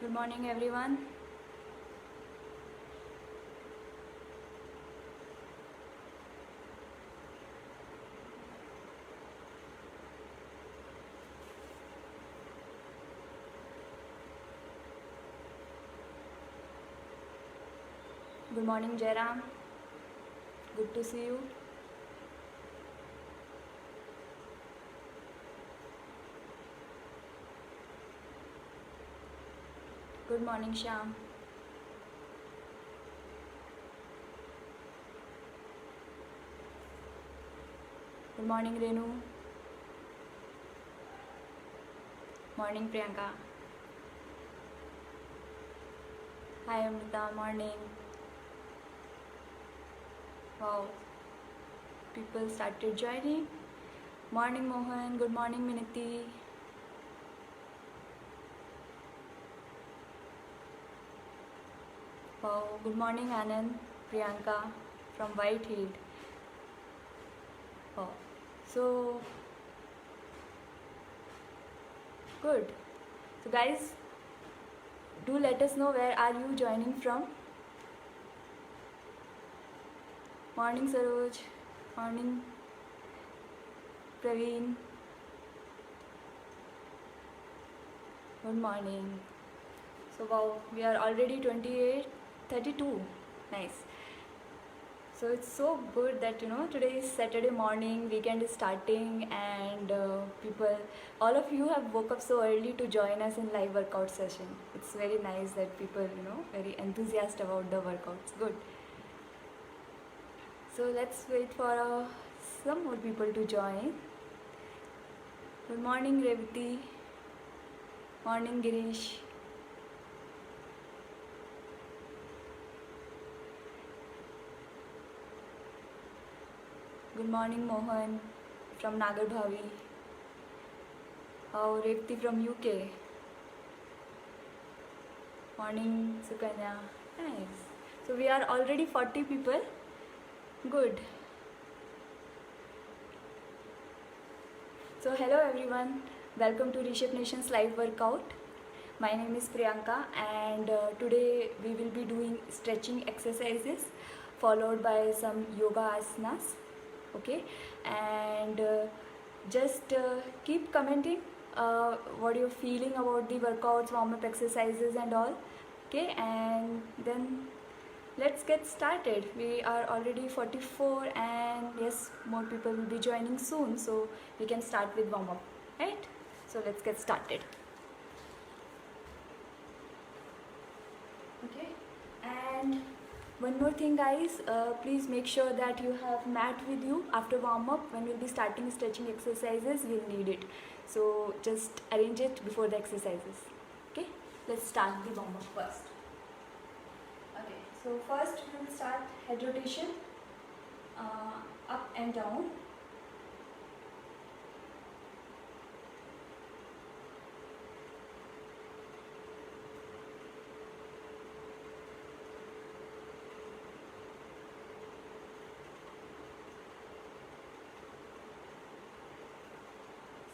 Good morning, everyone. Good morning, Jairam. Good to see you. Good morning, Shyam. Good morning, Renu. Morning, Priyanka. Hi, Amrita. Morning. Wow, people started joining. Morning, Mohan. Good morning, Minati. Wow, good morning, Anand. Priyanka from Whitehead. Wow, so good. So, guys, do let us know where are you joining from. Morning, Saroj. Morning, Praveen. Good morning. So wow, we are already 28, 32. Nice. So it's so good that today is Saturday morning, weekend is starting, and all of you have woke up so early to join us in live workout session. It's very nice that people very enthusiastic about the workouts. Good. So let's wait for some more people to join. Good morning, Revati. Morning, Girish. Good morning, Mohan from Nagarbhavi. Oh, Revati from UK. Morning, Sukanya. Nice. So we are already 40 people. Good. So hello everyone. Welcome to Reshape Nation's live workout. My name is Priyanka, and today we will be doing stretching exercises followed by some yoga asanas. Okay, and just keep commenting what you're feeling about the workouts, warm-up exercises and all. Okay, and then let's get started. We are already 44, and yes, more people will be joining soon, so we can start with warm-up, right? So let's get started. Okay, and one more thing, guys, please make sure that you have mat with you after warm-up. When we'll be starting stretching exercises, we'll need it, so just arrange it before the exercises. Okay, let's start the warm-up first. Okay, so first we will start head rotation, up and down.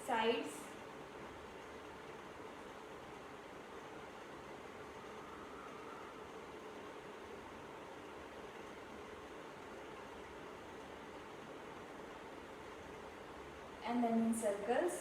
Sides. And then in circles.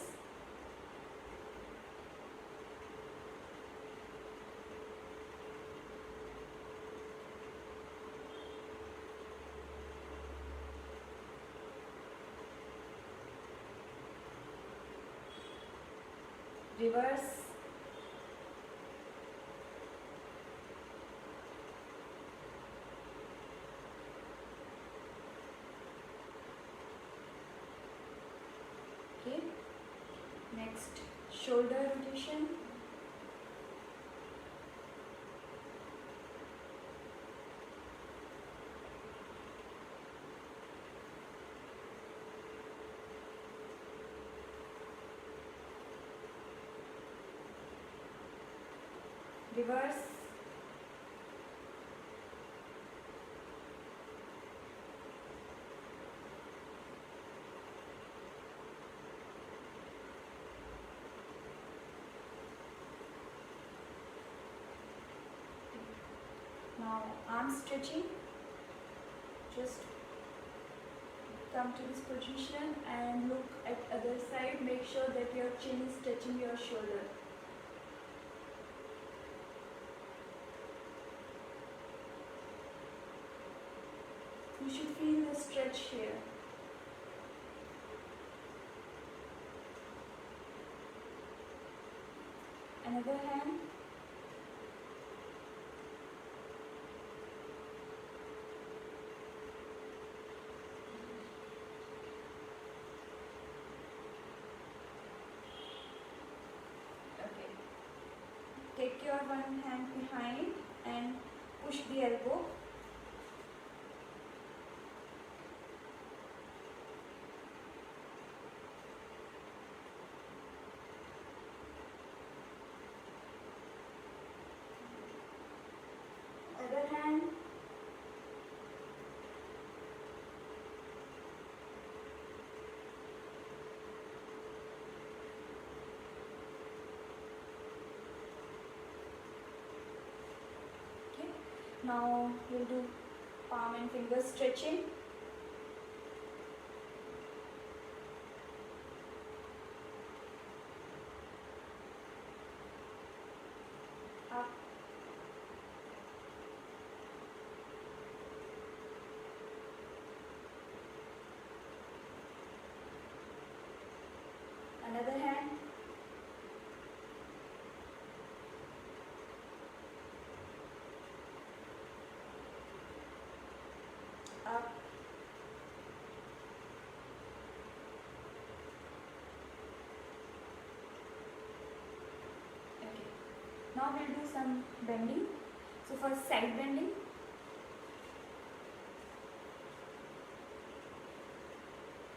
Reverse. Okay, next shoulder rotation. Reverse. arm stretching. Just come to this position and look at other side. Make sure that your chin is touching your shoulder. You should feel the stretch here. Another hand. Okay. Take your one hand behind and push the elbow. Other hand. Okay. Now we'll do palm and finger stretching. Up. Another hand. Up. Okay. Now we'll do some bending. So first side bending.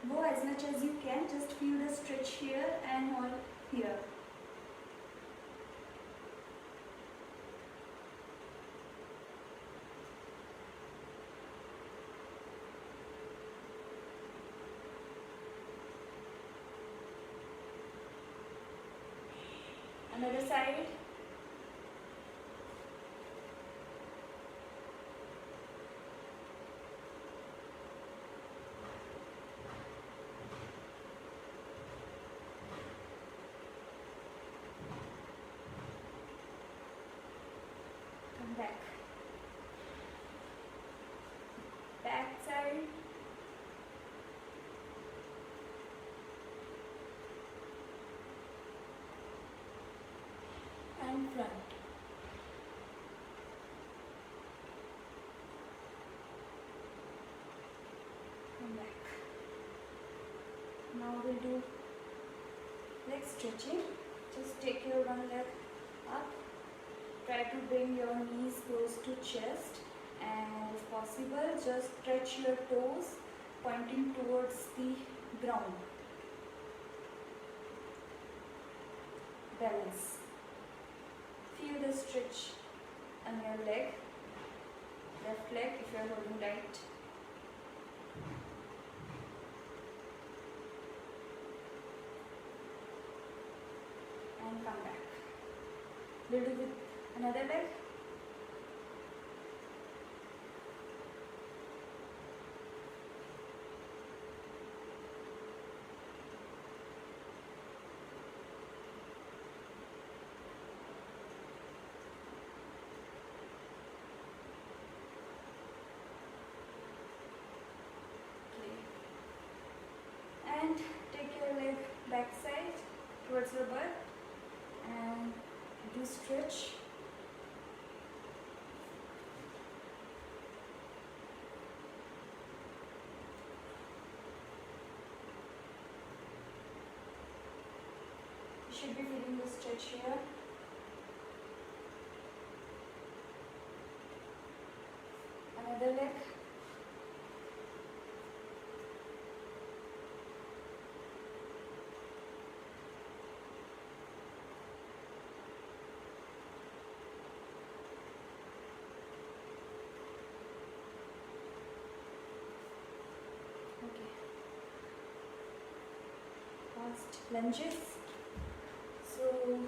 Go as much as you can. Just feel the stretch here and all here. Another side. Come back. Back side. And front. Come back. Now we'll do leg stretching. Just take your one leg up. Try to bring your knees close to chest, and if possible just stretch your toes pointing towards the ground. Balance. Feel the stretch on your leg, left leg if you are holding right. And come back. We'll do with another leg. And take your leg back side towards your butt and do stretch. You should be feeling the stretch here. Another leg. Fast lunges. So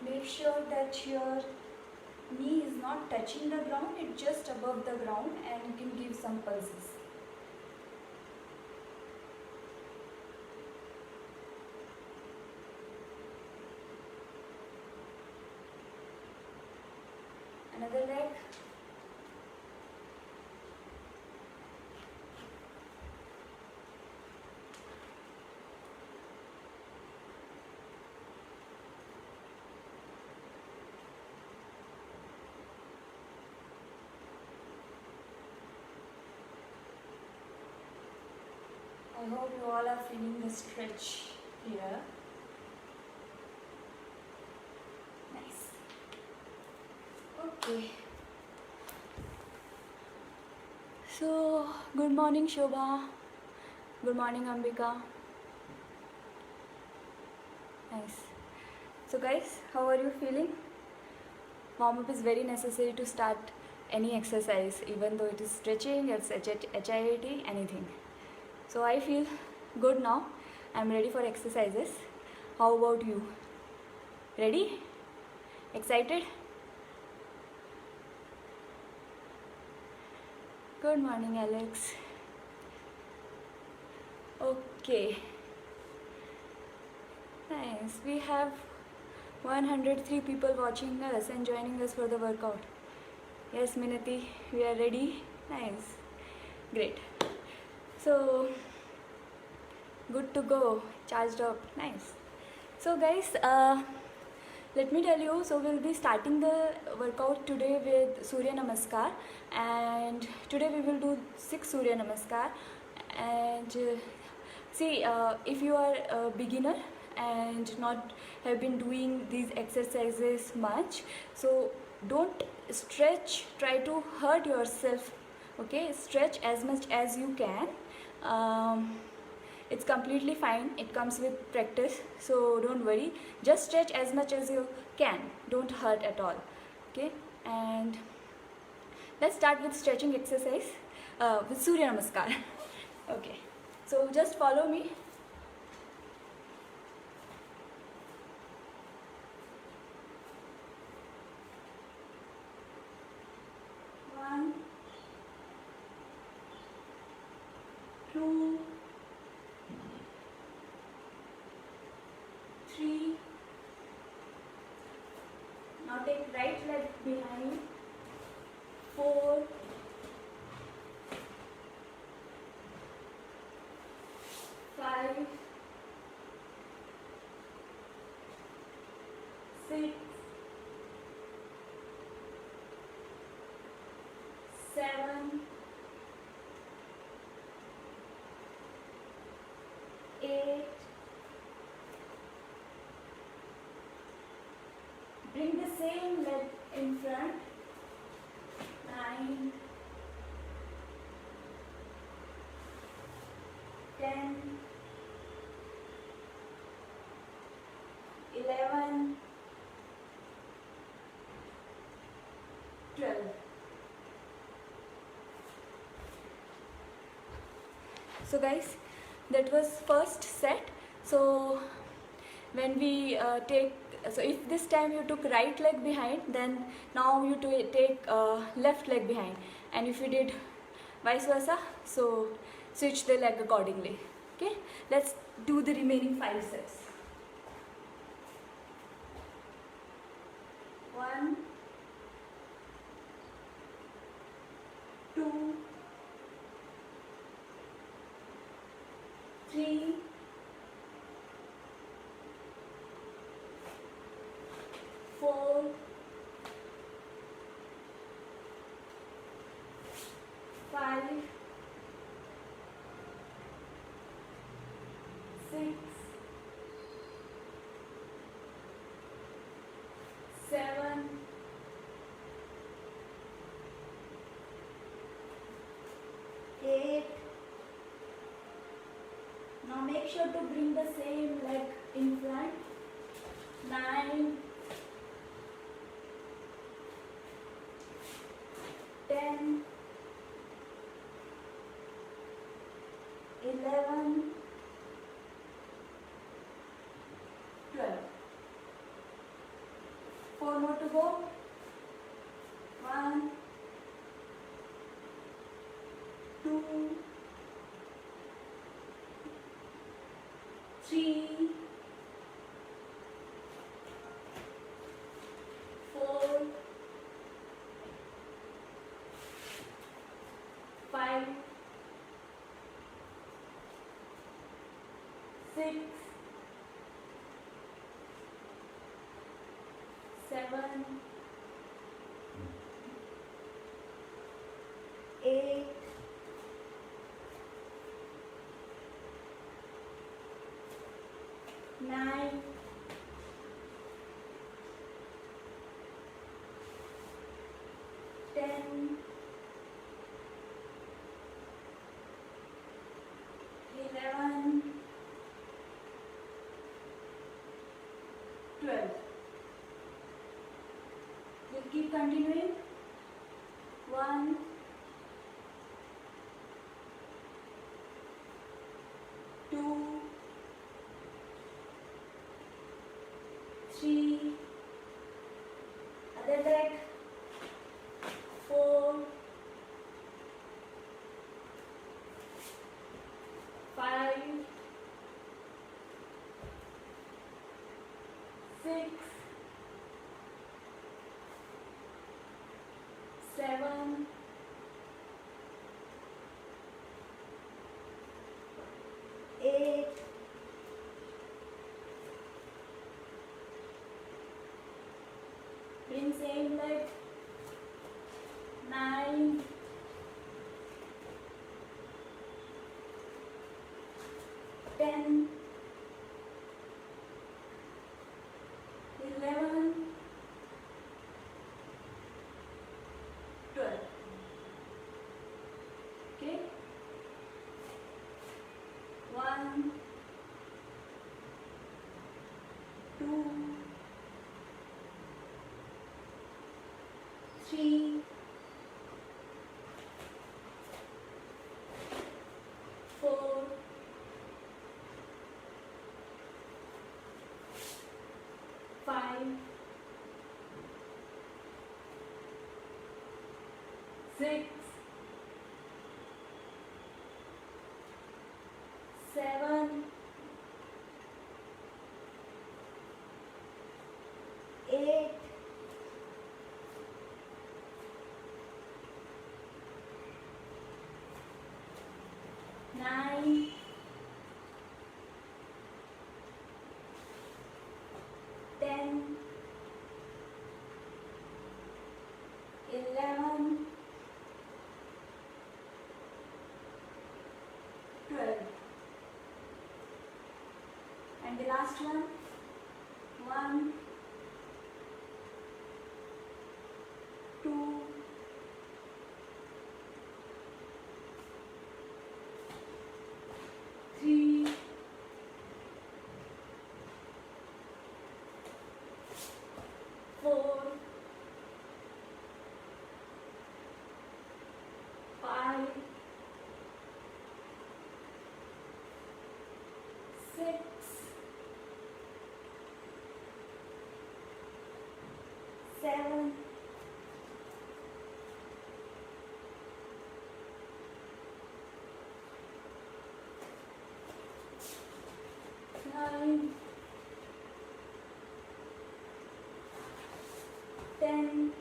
make sure that your knee is not touching the ground, it's just above the ground, and you can give some pulses. Another leg. I hope you all are feeling the stretch here. Nice. Okay. So, good morning Shobha. Good morning Ambika. Nice. So guys, how are you feeling? Warm-up is very necessary to start any exercise, even though it is stretching, it's HIIT, anything. So I feel good now. I'm ready for exercises. How about you? Ready? Excited? Good morning, Alex. Okay. Nice. We have 103 people watching us and joining us for the workout. Yes, Minati, we are ready. Nice. Great. So, good to go. Charged up. Nice. So guys, let me tell you, so we'll be starting the workout today with Surya Namaskar, and today we will do 6 Surya Namaskar. And see, if you are a beginner and not have been doing these exercises much, so don't stretch, try to hurt yourself, okay? Stretch as much as you can. It's completely fine, it comes with practice, so don't worry, just stretch as much as you can, don't hurt at all, okay? And let's start with stretching exercise with Surya Namaskar. Okay, so just follow me. One, two, three. Now take right leg behind. 4, 5, 6, 7, 8. Bring the same leg in front. 9, 10, 11, 12. So guys, that was first set. So when we so if this time you took right leg behind, then now you take left leg behind, and if you did vice versa, so switch the leg accordingly. Okay, let's do the remaining 5 sets. 1, 2, 3, 4, 5, 6, 7, 8. Now make sure to bring the same leg in front. 9, 10, 11, 12. 4 more to go. 2, 3, 4, 5, 6, 7, 8, 9, 10, 11, 12. We'll keep continuing. 1, 2, 3, other leg, 4, 5, 6, 7, 8, 9, 10, 11, 12. Okay. 1, 2, 3, 4, 5, 6, 7, 8, 9, 10, 11, 12. And the last one, 1, 2, 3, 4, 5, 6, 7, 9, 10,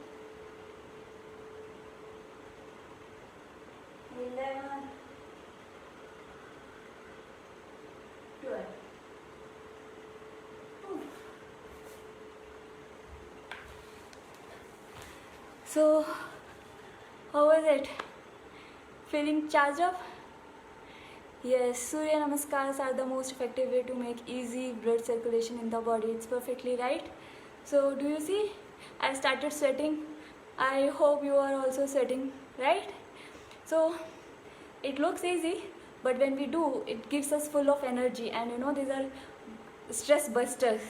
11, 12. So, how was it? Feeling charged up? Yes, Surya Namaskars are the most effective way to make easy blood circulation in the body. It's perfectly right. So, do you see? I started sweating. I hope you are also sweating, right? So, it looks easy, but when we do, it gives us full of energy, and you know, these are stress busters.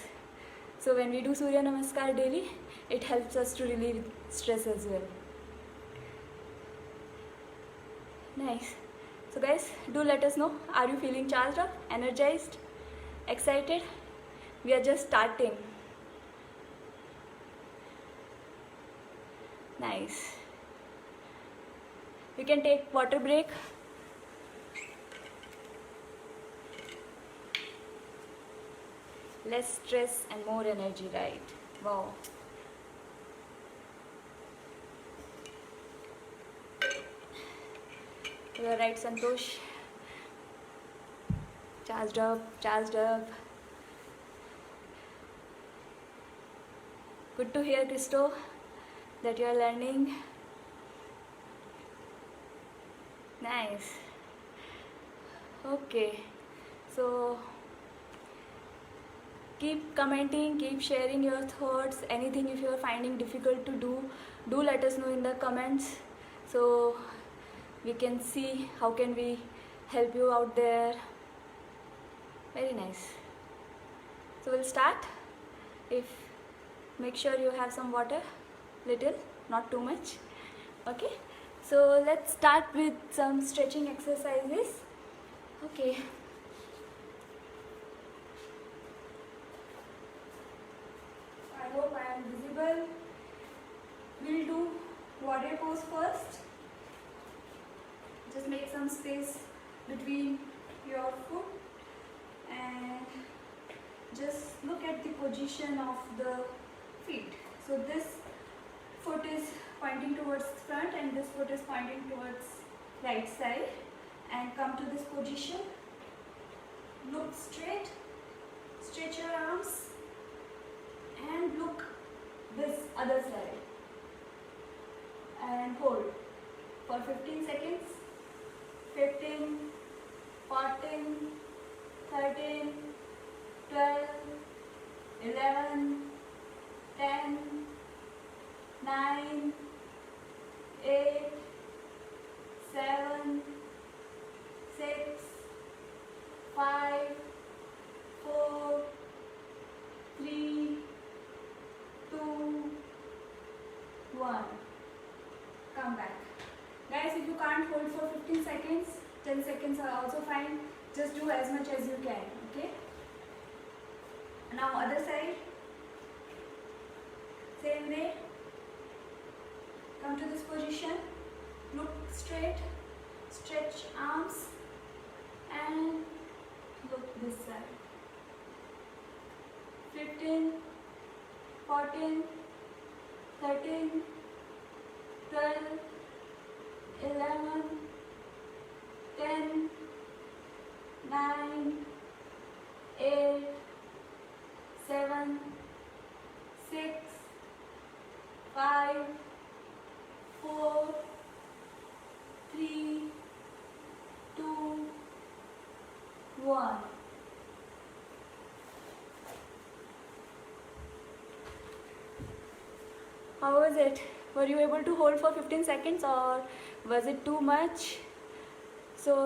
So, when we do Surya Namaskar daily, it helps us to relieve stress as well. Nice. So guys, do let us know, are you feeling charged up, energized, excited? We are just starting. Nice. We can take water break less stress and more energy, right? Wow. You're right, Santosh. Charged up, charged up. Good to hear, Christo, that you're learning. Nice. Okay, so keep commenting, keep sharing your thoughts. Anything if you are finding difficult to do let us know in the comments, so we can see how can we help you out there. Very nice. So we'll start. If make sure you have some water, little, not too much. Okay, so let's start with some stretching exercises. Okay, I hope I am visible. We'll do warrior pose first. Just make some space between your foot and just look at the position of the feet. So this foot is pointing towards front and this foot is pointing towards right side, and come to this position. Look straight, stretch your arms and look this other side and hold for 15 seconds. 15, 14, 13, 12, 11, 10, 9, 8, 7, 6, 5, 4, 3, 2, 1. Come back. Guys, if you can't hold for 15 seconds, 10 seconds are also fine. Just do as much as you can, okay? Now other side. Same way. Come to this position. Look straight. Stretch arms. And look this side. 15, 14, 13, 12, 11, 10, 9, 8, 7, 6, 5, 4, 3, 2, 1. How was it? Were you able to hold for 15 seconds or was it too much? So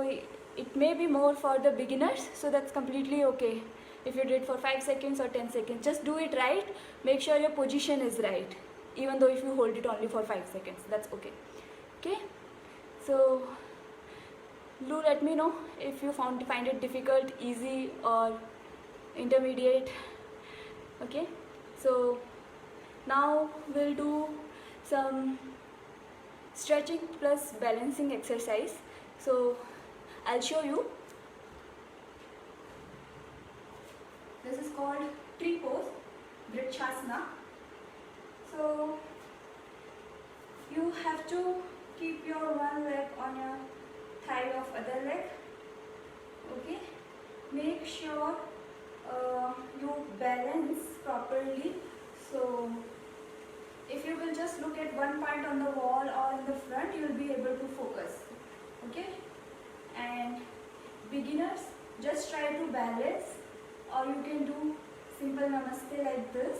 it may be more for the beginners, so that's completely okay. If you did for 5 seconds or 10 seconds, just do it right. Make sure your position is right. Even though if you hold it only for 5 seconds, that's okay. Okay? So do let me know if you find it difficult, easy or intermediate. Okay? So now we'll do some stretching plus balancing exercise. So I'll show you. This is called tree pose, Vrikshasana. So you have to keep your one leg on your thigh of other leg. Okay. Make sure you balance properly. So if you will just look at one point on the wall or in the front, you will be able to focus. Okay? And beginners, just try to balance, or you can do simple namaste like this.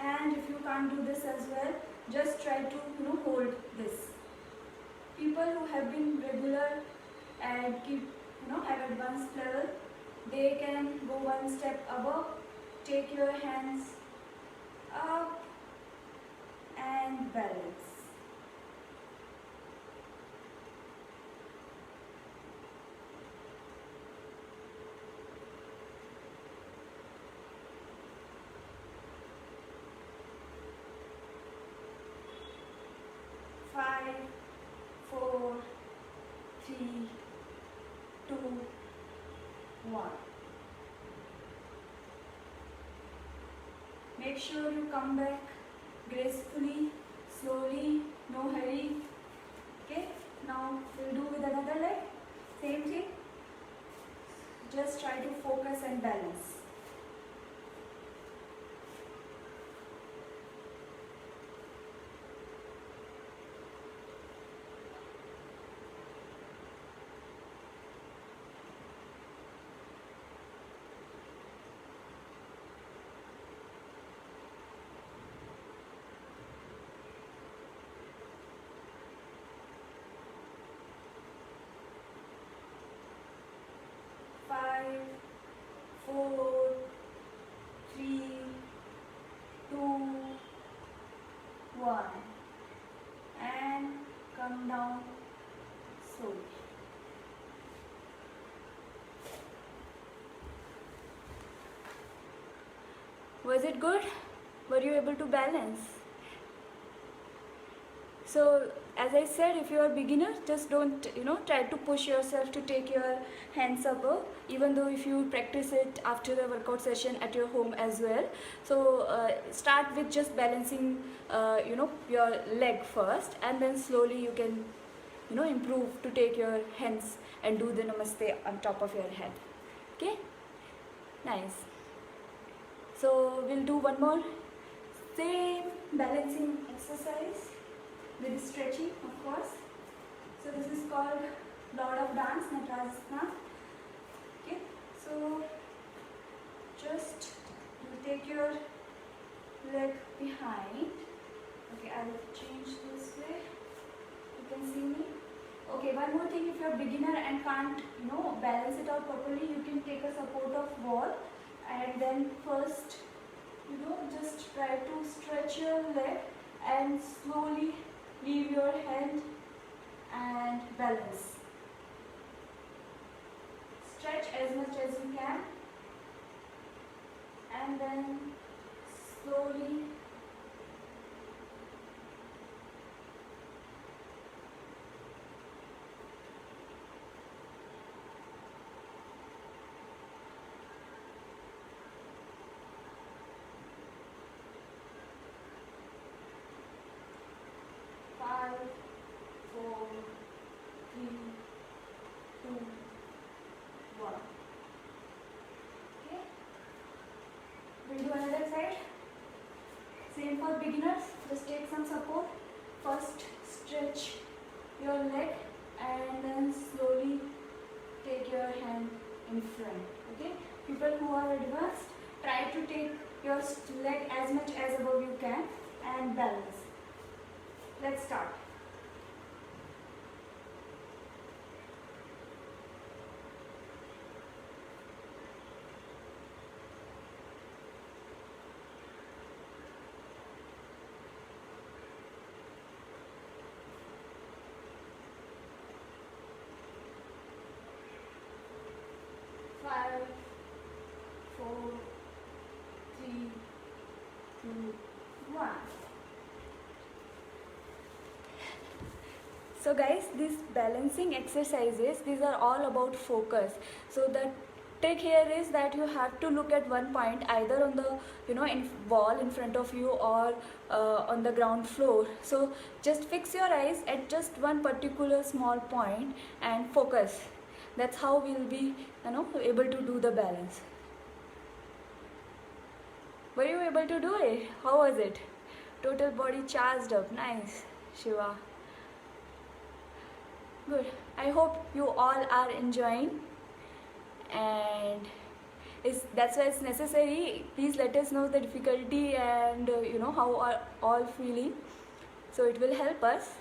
And if you can't do this as well, just try to hold this. People who have been regular and keep have advanced level, they can go one step above. Take your hands up and balance. Five, 4, 3, 2, 1. Make sure you come back gracefully, slowly, no hurry. Okay, now we'll do with another leg. Same thing. Just try to focus and balance. Five, four, three, two, one, and come down slowly. Was it good? Were you able to balance? So as I said, if you are beginner, just don't try to push yourself to take your hands above, even though if you practice it after the workout session at your home as well. So start with just balancing your leg first, and then slowly you can improve to take your hands and do the namaste on top of your head. Okay, nice. So we'll do one more same balancing exercise with stretching, of course. So this is called Lord of Dance, Natarasana. Okay, so just you take your leg behind. Okay, I will change this way. You can see me. Okay, one more thing, if you're a beginner and can't balance it out properly, you can take a support of wall, and then first just try to stretch your leg and slowly leave your hand and balance. Stretch as much as you can, and then slowly five, four, three, two, one. Okay. We'll do another side. Same for beginners. Just take some support. First, stretch your leg, and then slowly take your hand in front. Okay. People who are advanced, try to take your leg as much as above you can and balance. Let's start. Five, four, three, two, one. So guys, these balancing exercises, these are all about focus. So the trick here is that you have to look at one point, either on the wall in front of you, or on the ground floor. So just fix your eyes at just one particular small point and focus. That's how we'll be able to do the balance. Were you able to do it? How was it? Total body charged up. Nice, Shiva. Good. I hope you all are enjoying, and that's why it's necessary. Please let us know the difficulty and how are all feeling, so it will help us.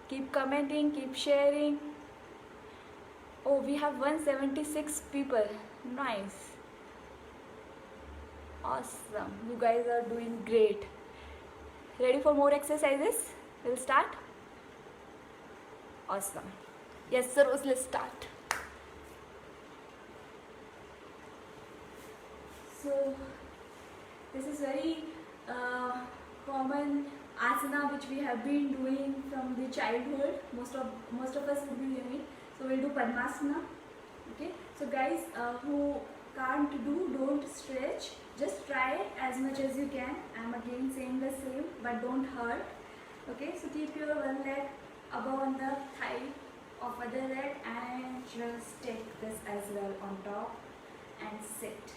Keep commenting, keep sharing. Oh, we have 176 people. Nice. Awesome. You guys are doing great. Ready for more exercises? We'll start. Awesome. Yes, sir. Let's start. So this is very common asana which we have been doing from the childhood. Most of us will be doing it. So we'll do Padmasana. Okay. So guys who can't do, don't stretch. Just try as much as you can. I'm again saying the same, but don't hurt. Okay, so keep your one leg above on the thigh of other leg and just take this as well on top and sit.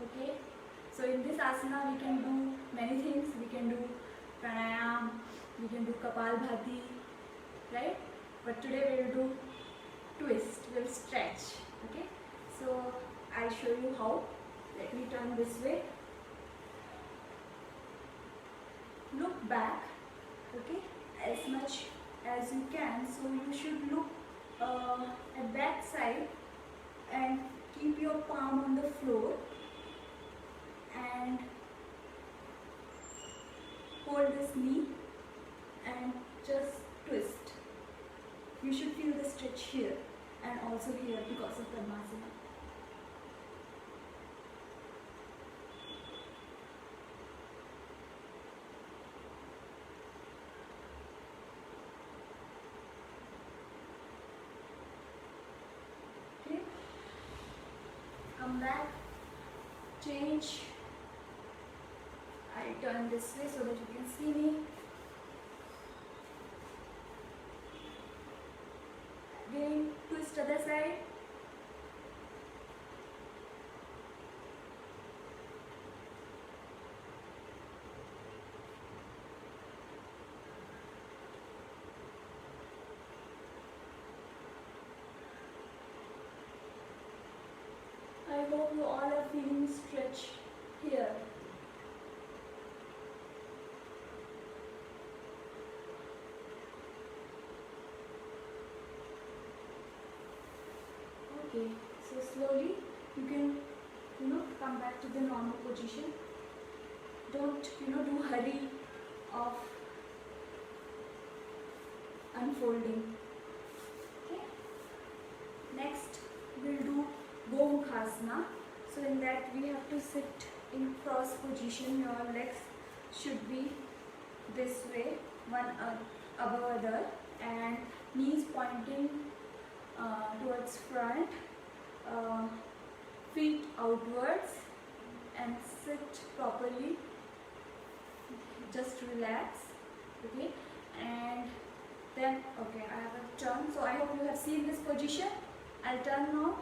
Okay, so in this asana we can do many things. We can do pranayam, we can do kapalbhati, right? But today we will do twist, we'll stretch. Okay, so I'll show you how. Let me turn this way. Look back, okay, as much as you can. So you should look at back side and keep your palm on the floor and hold this knee and just twist. You should feel the stretch here and also here because of Padmasana. Okay, come back, change. I turn this way so that you can see me. Again, twist other side. I hope you all are feeling stretch here. Okay, so slowly you can, come back to the normal position. Don't, do hurry of unfolding. Okay. Next, we'll do Gomukhasana. So in that we have to sit in cross position. Your legs should be this way, one above other, and knees pointing towards front, feet outwards, and sit properly. Just relax, okay, and then okay, I have a turn. So I hope you have seen this position. I'll turn now.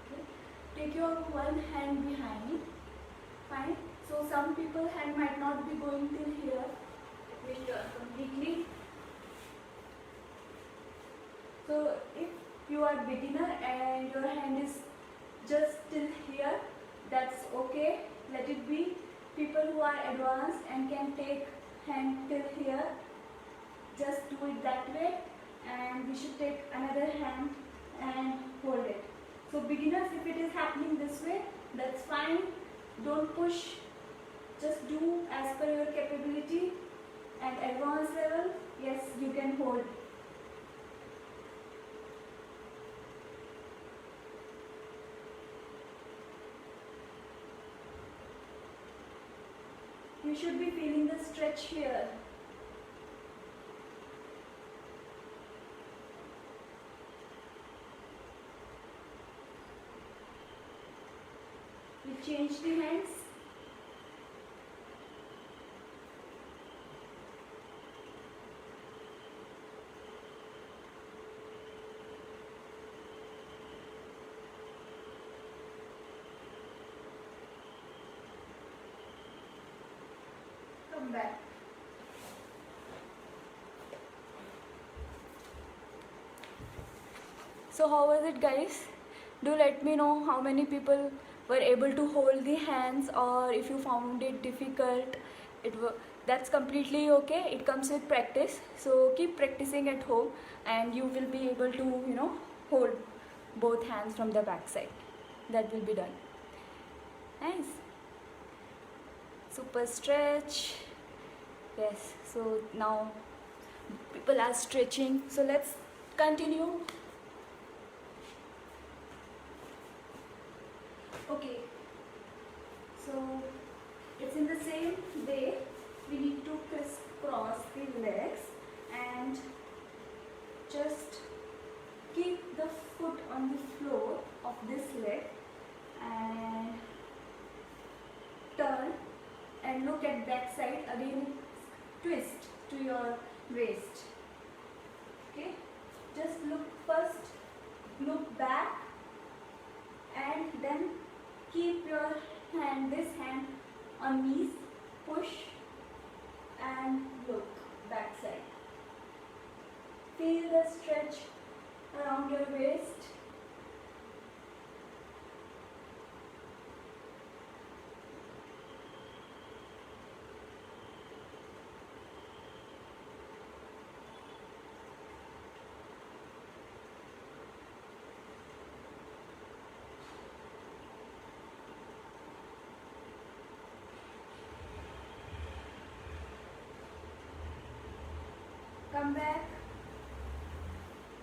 Okay. Take your one hand behind. Fine. So some people hand might not be going till here. Let me turn completely. So if you are beginner and your hand is just till here, that's okay. Let it be. People who are advanced and can take hand till here, just do it that way, and we should take another hand and hold it. So beginners, if it is happening this way, that's fine. Don't push. Just do as per your capability. And advanced level, yes, you can hold. You should be feeling the stretch here. We'll change the hands. Come back. So how was it, guys? Do let me know how many people were able to hold the hands, or if you found it difficult. That's completely okay. It comes with practice. So keep practicing at home and you will be able to, hold both hands from the back side. That will be done. Nice. Super stretch. Yes, so now people are stretching. So let's continue. Okay, so it's in the same way we need to crisscross the legs and just keep the foot on the floor of this leg and turn and look at back side. Again twist to your waist. Okay, just look first, look back, and then keep your hand, this hand on knees, push and look back side. Feel the stretch around your waist. Come back.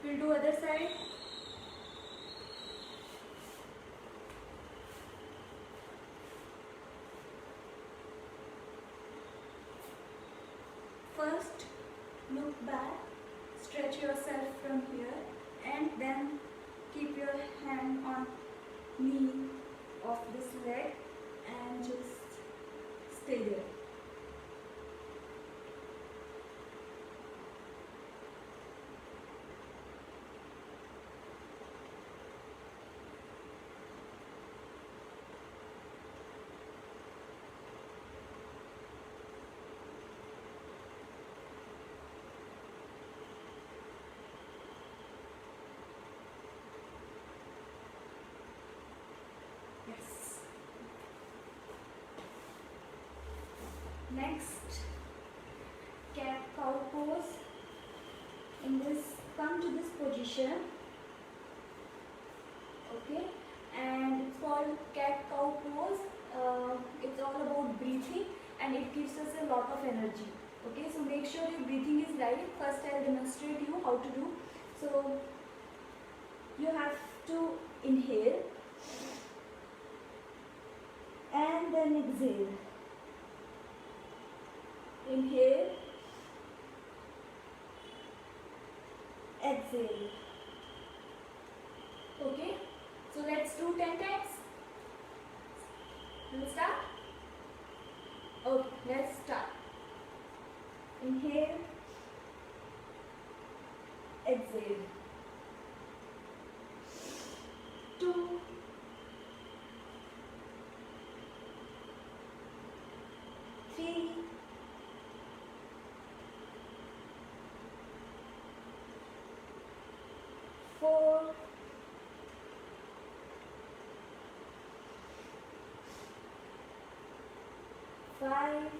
We'll do other side. First, look back, stretch yourself from here, and then keep your hand on knee of this leg and just stay there. Next, cat cow pose. In this, come to this position. Okay, and it's called cat cow pose. It's all about breathing and it gives us a lot of energy. Okay, so make sure your breathing is right. First, I'll demonstrate you how to do. So, you have to inhale and then exhale. Inhale, exhale. Okay, so let's do 10 times. We'll start. Okay, let's start. Inhale, exhale. 2, 3, 4, 5,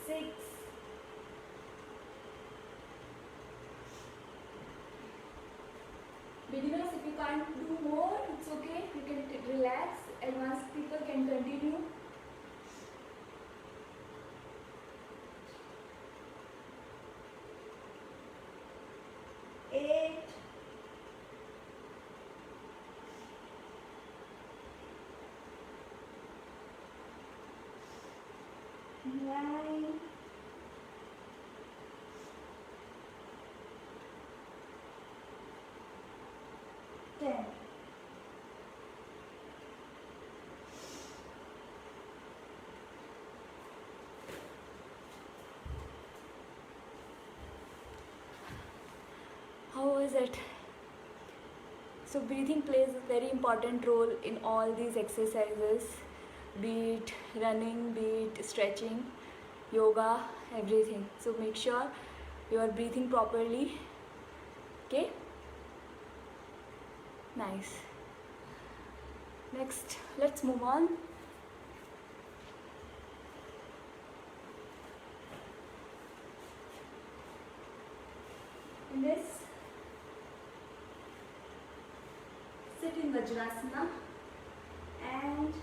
6, 'Beginners, if you can't do more, it's okay. You can relax. Advanced people can continue. 8, 9, 10. How is it? So breathing plays a very important role in all these exercises, be it running, be it stretching, yoga, everything. So make sure you are breathing properly. Okay? Nice. Next, let's move on. In this, sit in Vajrasana and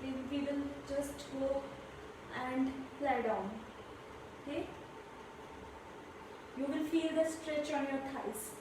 we will just go and lie down. Okay? You will feel the stretch on your thighs.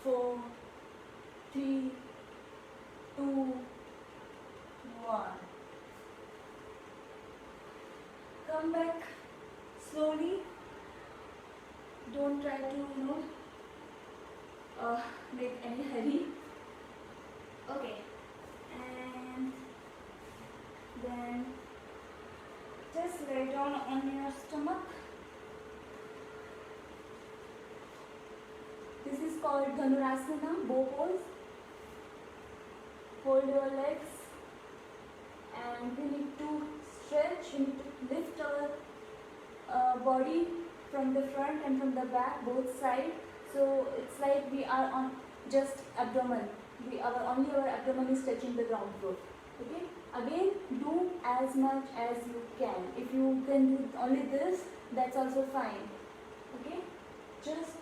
4, 3, 2, 1. Come back slowly. Don't try to make any hurry. Okay, and then just lay down on your stomach. This is called Dhanurasana, bow pose. Hold your legs, and we need to stretch. We need to lift our body from the front and from the back, both sides. So it's like we are on just abdomen. Only our abdomen is touching the ground floor. Okay. Again, do as much as you can. If you can do only this, that's also fine. Okay. Just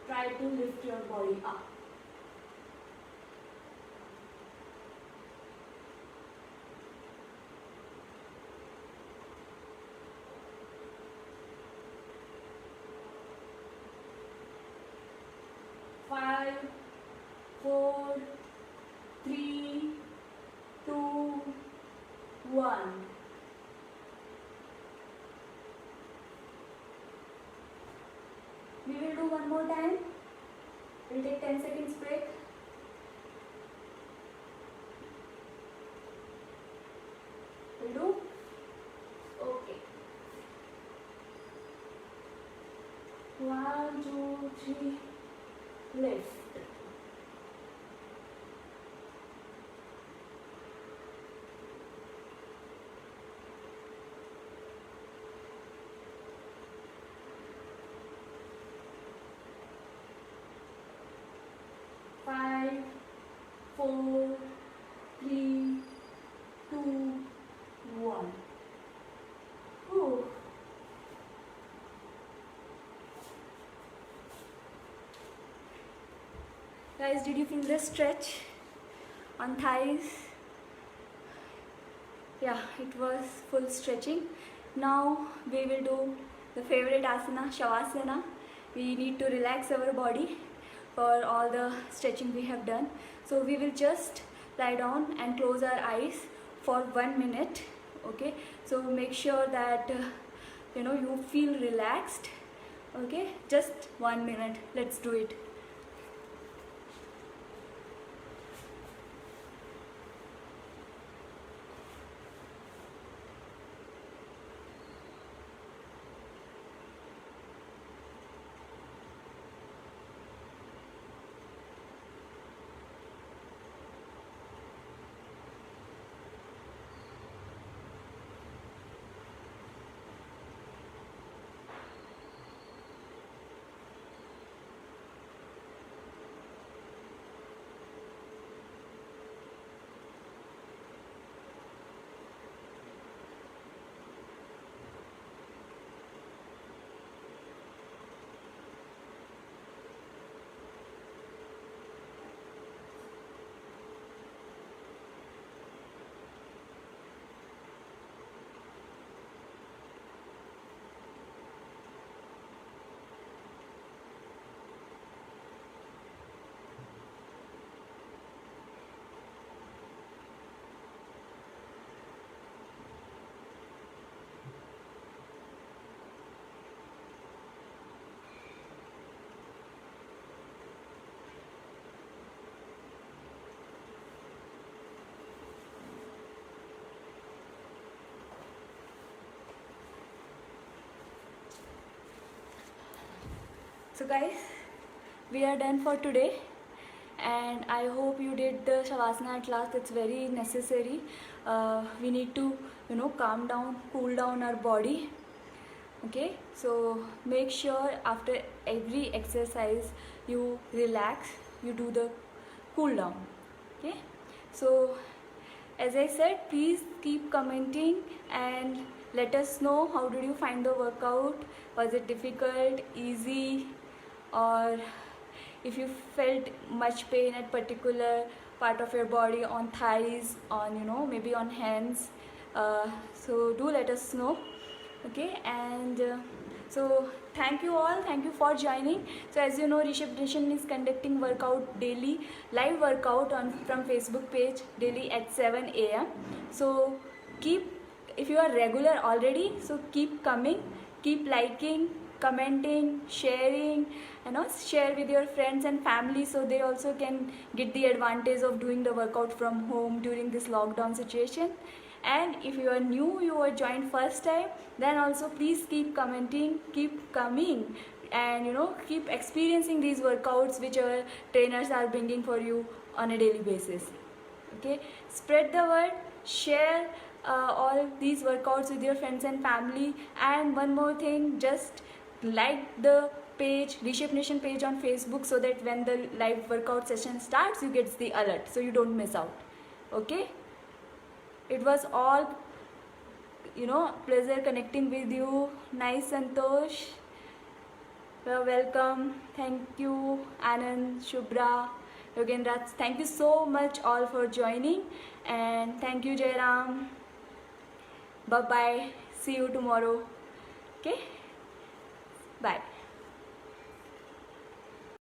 try to lift your body up. Five, 4, 3, 2, 1. We will do one more time. We'll take 10 seconds break. We'll do? Okay. 1, 2, 3. Lift. Five, 4, 3, 2, 1. Whew. Guys, did you feel the stretch on thighs? Yeah, it was full stretching. Now we will do the favorite asana, Shavasana. We need to relax our body for all the stretching we have done. So we will just lie down and close our eyes for 1 minute. Okay, so make sure that you feel relaxed. Okay, just 1 minute. Let's do it. So guys, we are done for today, and I hope you did the Shavasana at last. It's very necessary. We need to calm down, cool down our body. Okay, so make sure after every exercise you relax, you do the cool down. Okay, so as I said, please keep commenting and let us know how did you find the workout. Was it difficult, easy, or if you felt much pain at particular part of your body, on thighs, on maybe on hands. So do let us know. Okay, and so thank you all, thank you for joining. So as you know, Rishabh Nation is conducting workout daily, live workout on from Facebook page daily at 7 a.m. So keep, if you are regular already, so keep coming, keep liking, commenting, sharing, share with your friends and family, so they also can get the advantage of doing the workout from home during this lockdown situation. And if you are new, you are joined first time, then also please keep commenting, keep coming, and keep experiencing these workouts which our trainers are bringing for you on a daily basis. Okay, spread the word, share all these workouts with your friends and family. And one more thing, just like the page, Reshape Nation page on Facebook, so that when the live workout session starts, you get the alert so you don't miss out. Okay, it was all pleasure connecting with you. Nice, Santosh. Well, welcome. Thank you, Anand, Shubhra, Yogendra. Thank you so much all for joining, and thank you, Jairam. Bye bye. See you tomorrow. Okay.